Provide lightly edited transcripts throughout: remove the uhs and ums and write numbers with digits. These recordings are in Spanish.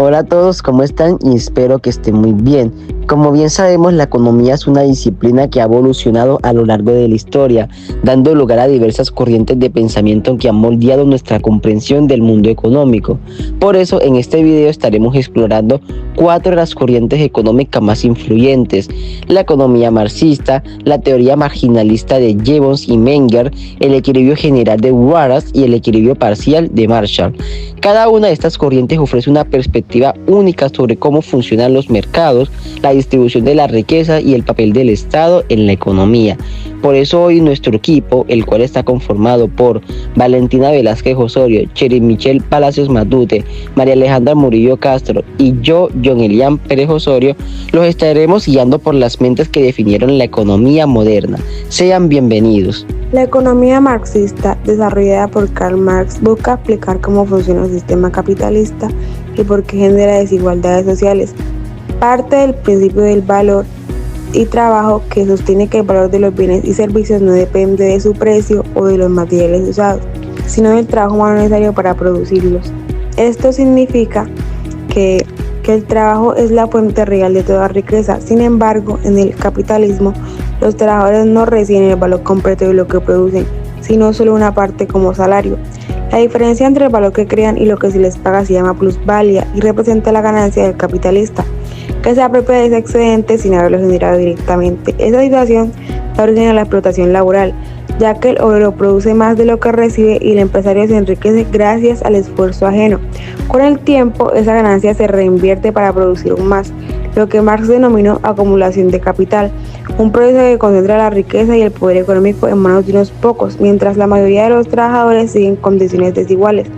Hola a todos, ¿cómo están? Y espero que estén muy bien. Como bien sabemos, la economía es una disciplina que ha evolucionado a lo largo de la historia, dando lugar a diversas corrientes de pensamiento que han moldeado nuestra comprensión del mundo económico. Por eso, en este video estaremos explorando 4 de las corrientes económicas más influyentes: la economía marxista, la teoría marginalista de Jevons y Menger, el equilibrio general de Wallace y el equilibrio parcial de Marshall. Cada una de estas corrientes ofrece una perspectiva única sobre cómo funcionan los mercados, la distribución de la riqueza y el papel del Estado en la economía. Por eso hoy nuestro equipo, el cual está conformado por Valentina Velázquez Osorio, Cheri Michelle Palacios Matute, María Alejandra Murillo Castro y yo, John Elian Pérez Osorio, los estaremos guiando por las mentes que definieron la economía moderna. Sean bienvenidos. La economía marxista, desarrollada por Karl Marx, busca explicar cómo funciona el sistema capitalista y por qué genera desigualdades sociales. Parte del principio del valor y trabajo, que sostiene que el valor de los bienes y servicios no depende de su precio o de los materiales usados, sino del trabajo humano necesario para producirlos. Esto significa que el trabajo es la fuente real de toda riqueza. Sin embargo, en el capitalismo, los trabajadores no reciben el valor completo de lo que producen, sino solo una parte como salario. La diferencia entre el valor que crean y lo que se les paga se llama plusvalía y representa la ganancia del capitalista, que se apropia de ese excedente sin haberlo generado directamente. Esa situación da origen a la explotación laboral, ya que el obrero produce más de lo que recibe y el empresario se enriquece gracias al esfuerzo ajeno. Con el tiempo, esa ganancia se reinvierte para producir aún más, lo que Marx denominó acumulación de capital, un proceso que concentra la riqueza y el poder económico en manos de unos pocos, mientras la mayoría de los trabajadores siguen en condiciones desiguales.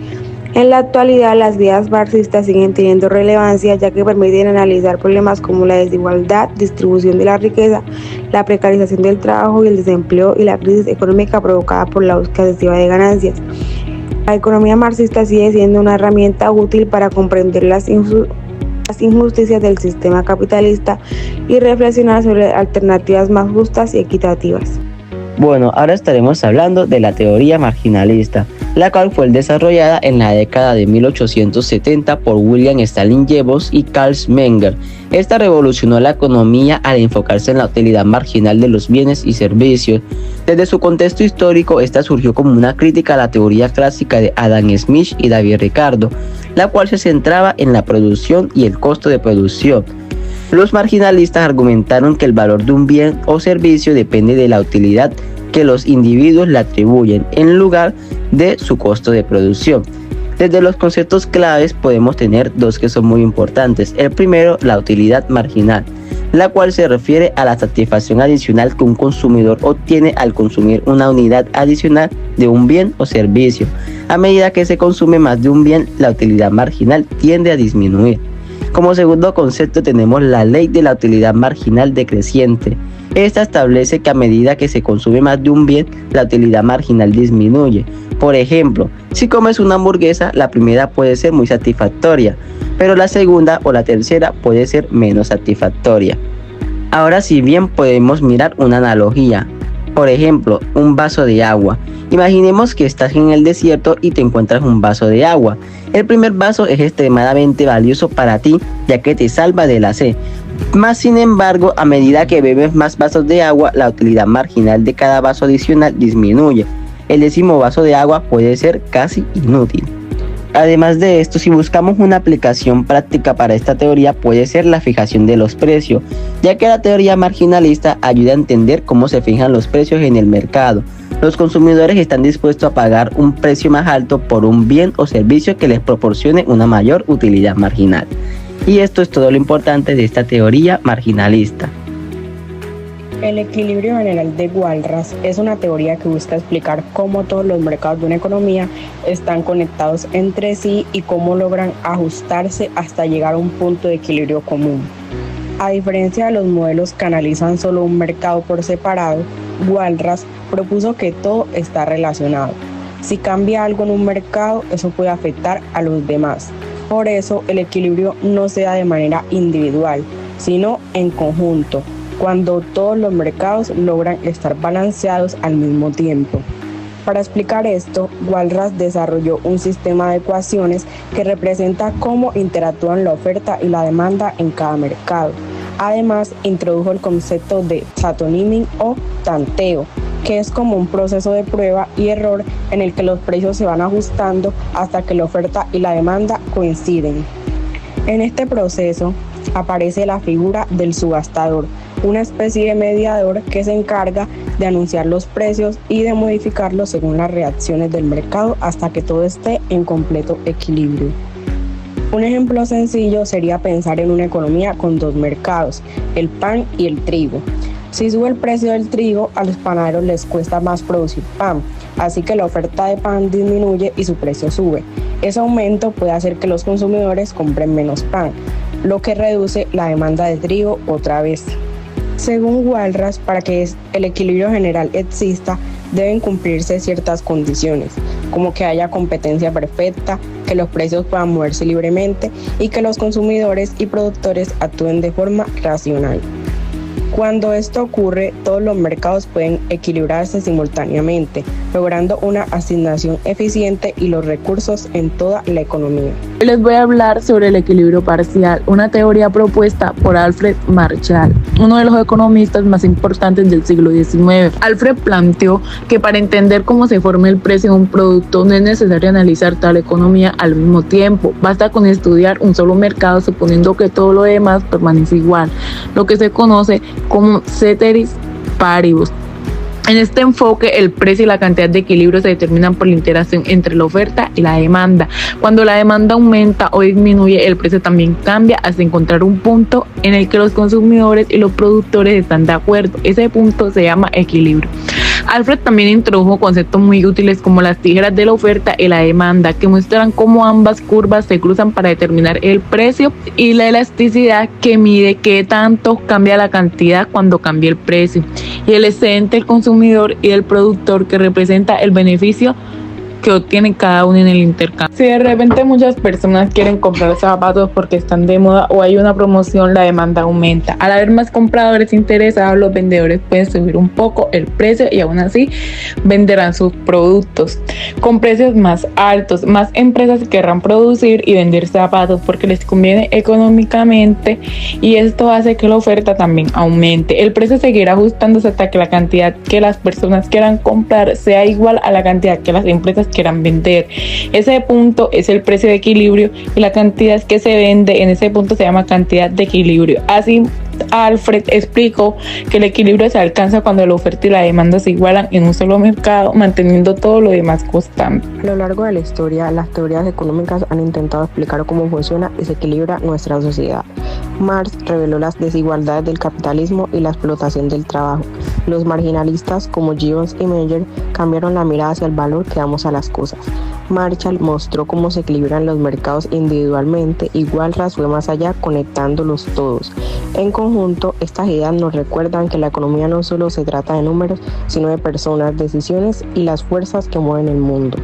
En la actualidad, las ideas marxistas siguen teniendo relevancia, ya que permiten analizar problemas como la desigualdad, distribución de la riqueza, la precarización del trabajo y el desempleo, y la crisis económica provocada por la búsqueda excesiva de ganancias. La economía marxista sigue siendo una herramienta útil para comprender las injusticias del sistema capitalista y reflexionar sobre alternativas más justas y equitativas. Bueno, ahora estaremos hablando de la teoría marginalista, la cual fue desarrollada en la década de 1870 por William Stalin Jevons y Karl Menger. Esta revolucionó la economía al enfocarse en la utilidad marginal de los bienes y servicios. Desde su contexto histórico, esta surgió como una crítica a la teoría clásica de Adam Smith y David Ricardo, la cual se centraba en la producción y el costo de producción. Los marginalistas argumentaron que el valor de un bien o servicio depende de la utilidad que los individuos le atribuyen en lugar de su costo de producción. Desde los conceptos claves podemos tener dos que son muy importantes. El primero, la utilidad marginal, la cual se refiere a la satisfacción adicional que un consumidor obtiene al consumir una unidad adicional de un bien o servicio. A medida que se consume más de un bien, la utilidad marginal tiende a disminuir. Como segundo concepto tenemos la ley de la utilidad marginal decreciente. Esta establece que a medida que se consume más de un bien, la utilidad marginal disminuye. Por ejemplo, si comes una hamburguesa, la primera puede ser muy satisfactoria, pero la segunda o la tercera puede ser menos satisfactoria. Ahora, si bien podemos mirar una analogía, por ejemplo, un vaso de agua. Imaginemos que estás en el desierto y te encuentras un vaso de agua. El primer vaso es extremadamente valioso para ti, ya que te salva de la sed. Más sin embargo, a medida que bebes más vasos de agua, la utilidad marginal de cada vaso adicional disminuye. El 10º vaso de agua puede ser casi inútil. Además de esto, si buscamos una aplicación práctica para esta teoría, puede ser la fijación de los precios, ya que la teoría marginalista ayuda a entender cómo se fijan los precios en el mercado. Los consumidores están dispuestos a pagar un precio más alto por un bien o servicio que les proporcione una mayor utilidad marginal. Y esto es todo lo importante de esta teoría marginalista. El equilibrio general de Walras es una teoría que busca explicar cómo todos los mercados de una economía están conectados entre sí y cómo logran ajustarse hasta llegar a un punto de equilibrio común. A diferencia de los modelos que analizan solo un mercado por separado, Walras propuso que todo está relacionado. Si cambia algo en un mercado, eso puede afectar a los demás. Por eso, el equilibrio no se da de manera individual, sino en conjunto, cuando todos los mercados logran estar balanceados al mismo tiempo. Para explicar esto, Walras desarrolló un sistema de ecuaciones que representa cómo interactúan la oferta y la demanda en cada mercado. Además, introdujo el concepto de tatoneming o tanteo, que es como un proceso de prueba y error en el que los precios se van ajustando hasta que la oferta y la demanda coinciden. En este proceso aparece la figura del subastador, una especie de mediador que se encarga de anunciar los precios y de modificarlos según las reacciones del mercado hasta que todo esté en completo equilibrio. Un ejemplo sencillo sería pensar en una economía con dos mercados, el pan y el trigo. Si sube el precio del trigo, a los panaderos les cuesta más producir pan, así que la oferta de pan disminuye y su precio sube. Ese aumento puede hacer que los consumidores compren menos pan, lo que reduce la demanda de trigo otra vez. Según Walras, para que el equilibrio general exista, deben cumplirse ciertas condiciones, como que haya competencia perfecta, que los precios puedan moverse libremente y que los consumidores y productores actúen de forma racional. Cuando esto ocurre, todos los mercados pueden equilibrarse simultáneamente, logrando una asignación eficiente y los recursos en toda la economía. Hoy les voy a hablar sobre el equilibrio parcial, una teoría propuesta por Alfred Marshall, uno de los economistas más importantes del siglo XIX. Alfred planteó que para entender cómo se forma el precio de un producto no es necesario analizar toda la economía al mismo tiempo, basta con estudiar un solo mercado suponiendo que todo lo demás permanece igual, lo que se conoce como ceteris paribus. En este enfoque, el precio y la cantidad de equilibrio se determinan por la interacción entre la oferta y la demanda. Cuando la demanda aumenta o disminuye, el precio también cambia hasta encontrar un punto en el que los consumidores y los productores están de acuerdo. Ese punto se llama equilibrio. Alfred también introdujo conceptos muy útiles como las tijeras de la oferta y la demanda, que muestran cómo ambas curvas se cruzan para determinar el precio, y la elasticidad, que mide qué tanto cambia la cantidad cuando cambia el precio, y el excedente del consumidor y del productor, que representa el beneficio que obtienen cada uno en el intercambio. Si de repente muchas personas quieren comprar zapatos porque están de moda o hay una promoción, la demanda aumenta. Al haber más compradores interesados, los vendedores pueden subir un poco el precio y aún así venderán sus productos con precios más altos. Más empresas querrán producir y vender zapatos porque les conviene económicamente, y esto hace que la oferta también aumente. El precio seguirá ajustándose hasta que la cantidad que las personas quieran comprar sea igual a la cantidad que las empresas quieran vender. Ese punto es el precio de equilibrio, y la cantidad que se vende en ese punto se llama cantidad de equilibrio. Así, Alfred explicó que el equilibrio se alcanza cuando la oferta y la demanda se igualan en un solo mercado, manteniendo todo lo demás constante. A lo largo de la historia, las teorías económicas han intentado explicar cómo funciona y se equilibra nuestra sociedad. Marx reveló las desigualdades del capitalismo y la explotación del trabajo. Los marginalistas como Gibbons y Menger cambiaron la mirada hacia el valor que damos a las cosas. Marshall mostró cómo se equilibran los mercados individualmente, y Walras fue más allá, conectándolos todos. En conjunto, estas ideas nos recuerdan que la economía no solo se trata de números, sino de personas, decisiones y las fuerzas que mueven el mundo.